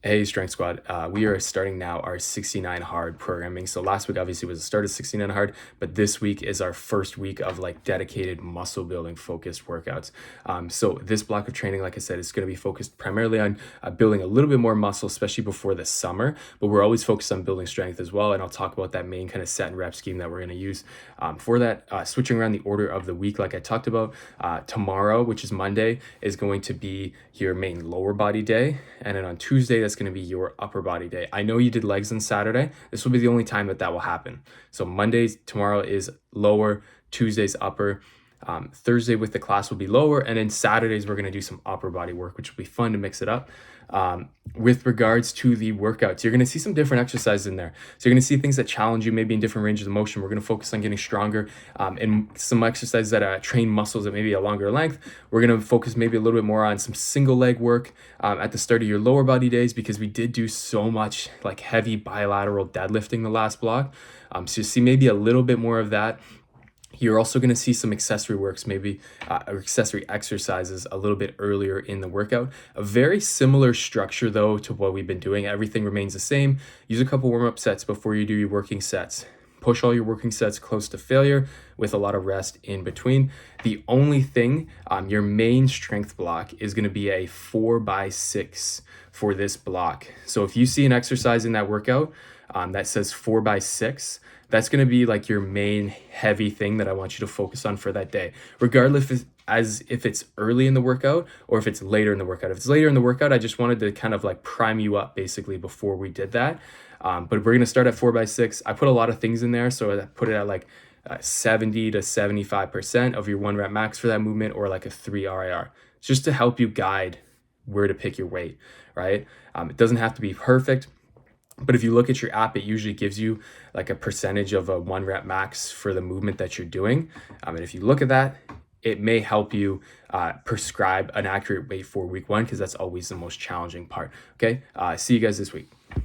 Hey, Strength Squad. We are starting now our 69 hard programming. So last week obviously was the start of 69 hard, but this week is our first week of like dedicated muscle building focused workouts. So this block of training, like I said, is going to be focused primarily on building a little bit more muscle, especially before the summer. But we're always focused on building strength as well. And I'll talk about that main kind of set and rep scheme that we're going to use for that. Switching around the order of the week, like I talked about, tomorrow, which is Monday, is going to be your main lower body day, and then on Tuesday that's going to be your upper body day. I know you did legs on Saturday. This will be the only time that will happen. So Mondays tomorrow is lower, Tuesday's upper. Thursday with the class will be lower, and then Saturdays we're going to do some upper body work, which will be fun to mix it up. With regards to the workouts, you're going to see some different exercises in there. So you're going to see things that challenge you maybe in different ranges of motion. We're going to focus on getting stronger, and some exercises that train muscles at maybe a longer length. We're going to focus maybe a little bit more on some single leg work at the start of your lower body days, because we did do so much like heavy bilateral deadlifting the last block. So you see maybe a little bit more of that. You're also going to see some accessory works, maybe accessory exercises a little bit earlier in the workout. A very similar structure though to what we've been doing. Everything remains the same. Use a couple warm-up sets before you do your working sets. Push all your working sets close to failure with a lot of rest in between. The only thing, your main strength block is going to be a 4x6 for this block. So if you see an exercise in that workout that says 4x6, that's going to be like your main heavy thing that I want you to focus on for that day, regardless if it's early in the workout or if it's later in the workout. If it's later in the workout, I just wanted to kind of like prime you up basically before we did that. But we're going to start at 4x6. I put a lot of things in there. So I put it at like 70 to 75% of your 1 rep max for that movement, or like a 3 RIR. It's just to help you guide where to pick your weight, right? It doesn't have to be perfect. But if you look at your app, it usually gives you like a percentage of a 1 rep max for the movement that you're doing. And if you look at that, it may help you prescribe an accurate weight for week 1, because that's always the most challenging part. Okay, see you guys this week.